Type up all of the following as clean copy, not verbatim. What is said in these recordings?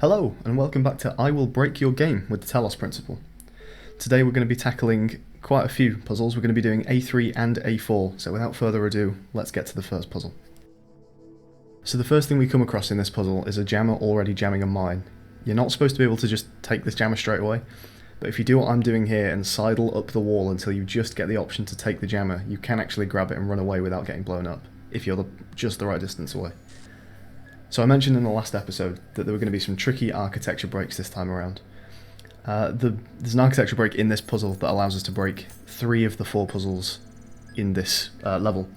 Hello, and welcome back to I Will Break Your Game with the Talos Principle. Today we're going to be tackling quite a few puzzles. We're going to be doing A3 and A4, so without further ado, let's get to the first puzzle. So the first thing we come across in this puzzle is a jammer already jamming a mine. You're not supposed to be able to just take this jammer straight away, but if you do what I'm doing here and sidle up the wall until you just get the option to take the jammer, you can actually grab it and run away without getting blown up, if you're just the right distance away. So I mentioned in the last episode that there were going to be some tricky architecture breaks this time around. There's an architecture break in this puzzle that allows us to break 3 of the 4 puzzles in this level.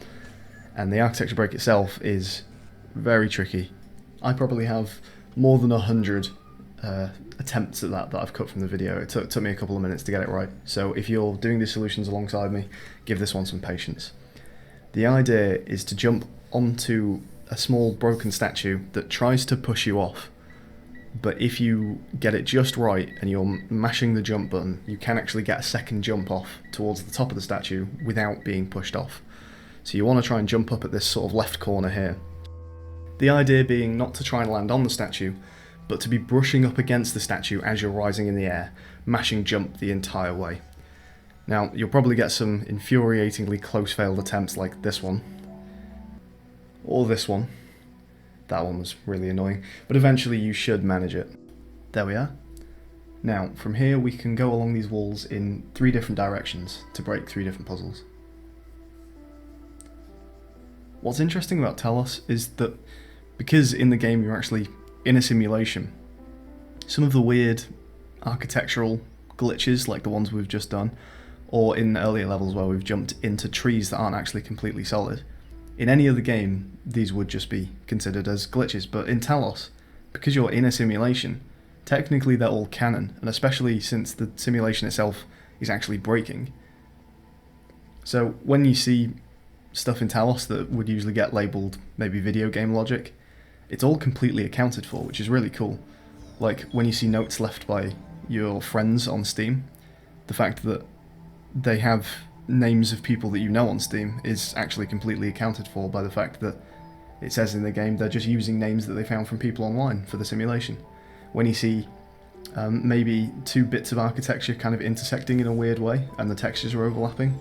And the architecture break itself is very tricky. I probably have more than 100 attempts at that I've cut from the video. It took me a couple of minutes to get it right. So if you're doing these solutions alongside me, give this one some patience. The idea is to jump onto a small broken statue that tries to push you off, but if you get it just right and you're mashing the jump button, you can actually get a second jump off towards the top of the statue without being pushed off. So you want to try and jump up at this sort of left corner here. The idea being not to try and land on the statue, but to be brushing up against the statue as you're rising in the air, mashing jump the entire way. Now, you'll probably get some infuriatingly close failed attempts like this one, or this one. That one was really annoying, but eventually you should manage it. There we are. Now, from here we can go along these walls in 3 different directions to break 3 different puzzles. What's interesting about Talos is that because in the game you're actually in a simulation, some of the weird architectural glitches like the ones we've just done, or in earlier levels where we've jumped into trees that aren't actually completely solid, in any other game, these would just be considered as glitches, but in Talos, because you're in a simulation, technically they're all canon, and especially since the simulation itself is actually breaking. So when you see stuff in Talos that would usually get labelled maybe video game logic, it's all completely accounted for, which is really cool. Like when you see notes left by your friends on Steam, the fact that they have names of people that you know on Steam is actually completely accounted for by the fact that it says in the game they're just using names that they found from people online for the simulation. When you see maybe 2 bits of architecture kind of intersecting in a weird way and the textures are overlapping,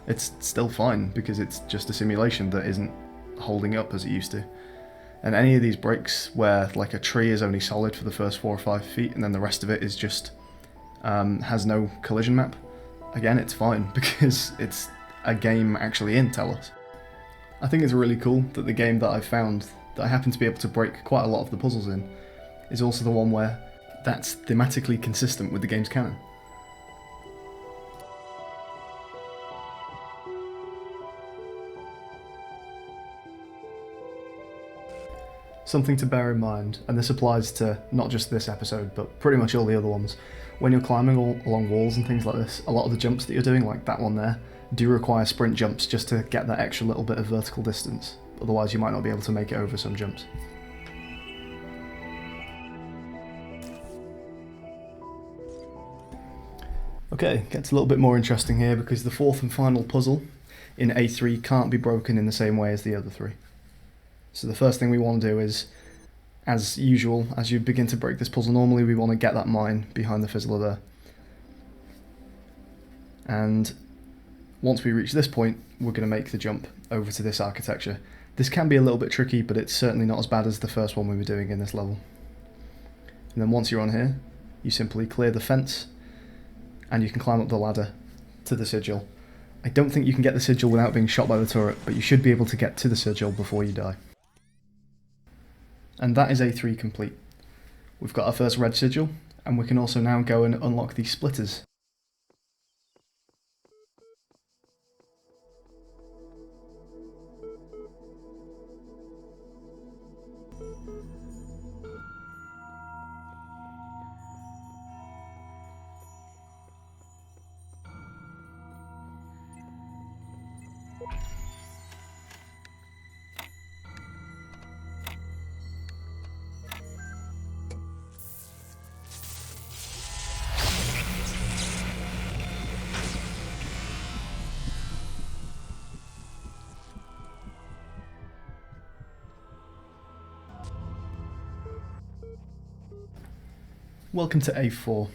it's still fine because it's just a simulation that isn't holding up as it used to. And any of these breaks where like a tree is only solid for the first 4 or 5 feet and then the rest of it is just has no collision map, again, it's fine because it's a game actually in Talos. I think it's really cool that the game that I've found that I happen to be able to break quite a lot of the puzzles in is also the one where that's thematically consistent with the game's canon. Something to bear in mind, and this applies to not just this episode, but pretty much all the other ones. When you're climbing along walls and things like this, a lot of the jumps that you're doing, like that one there, do require sprint jumps just to get that extra little bit of vertical distance. Otherwise you might not be able to make it over some jumps. Okay, gets a little bit more interesting here because the 4th and final puzzle in A3 can't be broken in the same way as the other 3. So the first thing we want to do is, as usual, as you begin to break this puzzle, normally we want to get that mine behind the fizzler there. And once we reach this point, we're going to make the jump over to this architecture. This can be a little bit tricky, but it's certainly not as bad as the first one we were doing in this level. And then once you're on here, you simply clear the fence, and you can climb up the ladder to the sigil. I don't think you can get the sigil without being shot by the turret, but you should be able to get to the sigil before you die. And that is A3 complete. We've got our first red sigil, and we can also now go and unlock these splitters. Welcome to A4.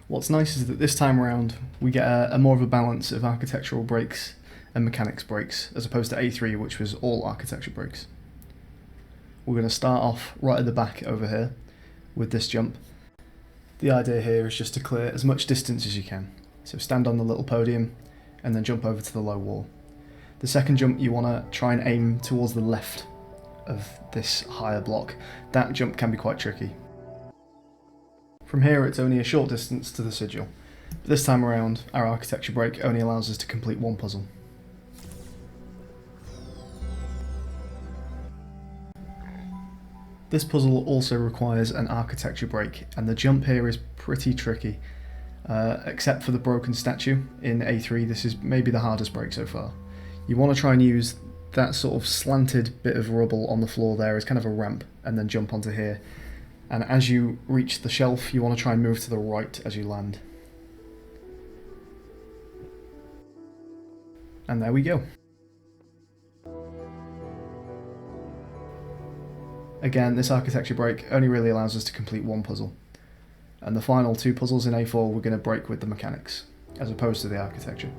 What's nice is that this time around we get a more of a balance of architectural breaks and mechanics breaks, as opposed to A3, which was all architecture breaks. We're going to start off right at the back over here with this jump. The idea here is just to clear as much distance as you can. So stand on the little podium and then jump over to the low wall. The second jump, you want to try and aim towards the left of this higher block. That jump can be quite tricky. From here it's only a short distance to the sigil, but this time around our architecture break only allows us to complete one puzzle. This puzzle also requires an architecture break, and the jump here is pretty tricky. Except for the broken statue in A3, this is maybe the hardest break so far. You want to try and use that sort of slanted bit of rubble on the floor there as kind of a ramp, and then jump onto here. And as you reach the shelf, you want to try and move to the right as you land. And there we go. Again, this architecture break only really allows us to complete one puzzle. And the final two puzzles in A4 we're going to break with the mechanics, as opposed to the architecture.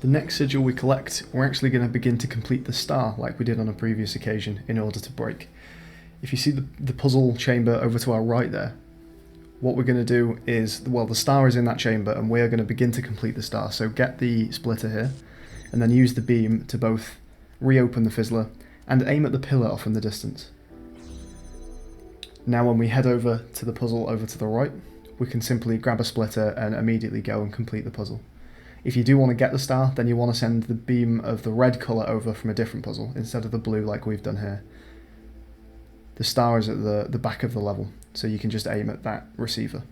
The next sigil we collect, we're actually going to begin to complete the star like we did on a previous occasion in order to break. If you see the puzzle chamber over to our right there, what we're going to do is, well, the star is in that chamber and we are going to begin to complete the star. So get the splitter here and then use the beam to both reopen the fizzler and aim at the pillar off in the distance. Now when we head over to the puzzle over to the right, we can simply grab a splitter and immediately go and complete the puzzle. If you do want to get the star, then you want to send the beam of the red colour over from a different puzzle instead of the blue like we've done here. The star is at the back of the level, so you can just aim at that receiver.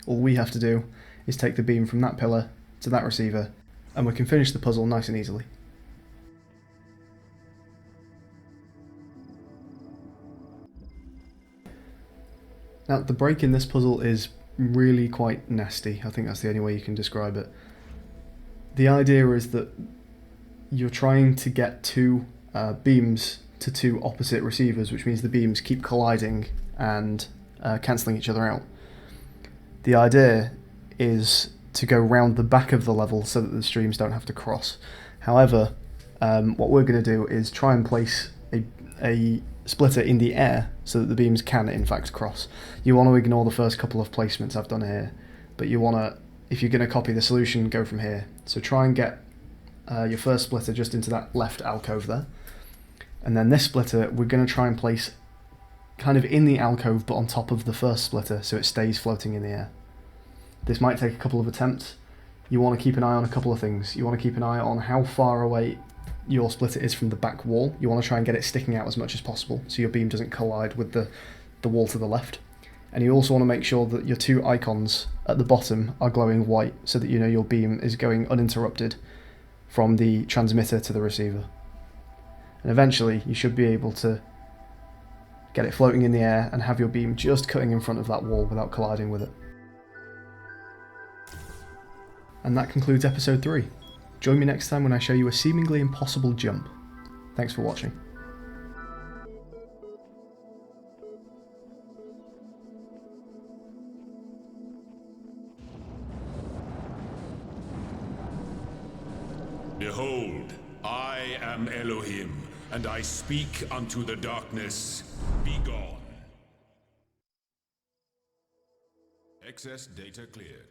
All we have to do is take the beam from that pillar to that receiver, and we can finish the puzzle nice and easily. Now, the break in this puzzle is really quite nasty. I think that's the only way you can describe it. The idea is that you're trying to get two beams to two opposite receivers, which means the beams keep colliding and cancelling each other out. The idea is to go round the back of the level so that the streams don't have to cross. However, what we're going to do is try and place a splitter in the air so that the beams can in fact cross. You want to ignore the first couple of placements I've done here, but you want to, if you're going to copy the solution, go from here. So try and get your first splitter just into that left alcove there, and then this splitter we're going to try and place kind of in the alcove but on top of the first splitter so it stays floating in the air. This might take a couple of attempts. You want to keep an eye on a couple of things. You want to keep an eye on how far away your splitter is from the back wall. You want to try and get it sticking out as much as possible so your beam doesn't collide with the wall to the left. And you also want to make sure that your two icons at the bottom are glowing white so that you know your beam is going uninterrupted from the transmitter to the receiver. And eventually you should be able to get it floating in the air and have your beam just cutting in front of that wall without colliding with it. And that concludes episode 3. Join me next time when I show you a seemingly impossible jump. Thanks for watching. Behold, I am Elohim, and I speak unto the darkness, be gone. Excess data cleared.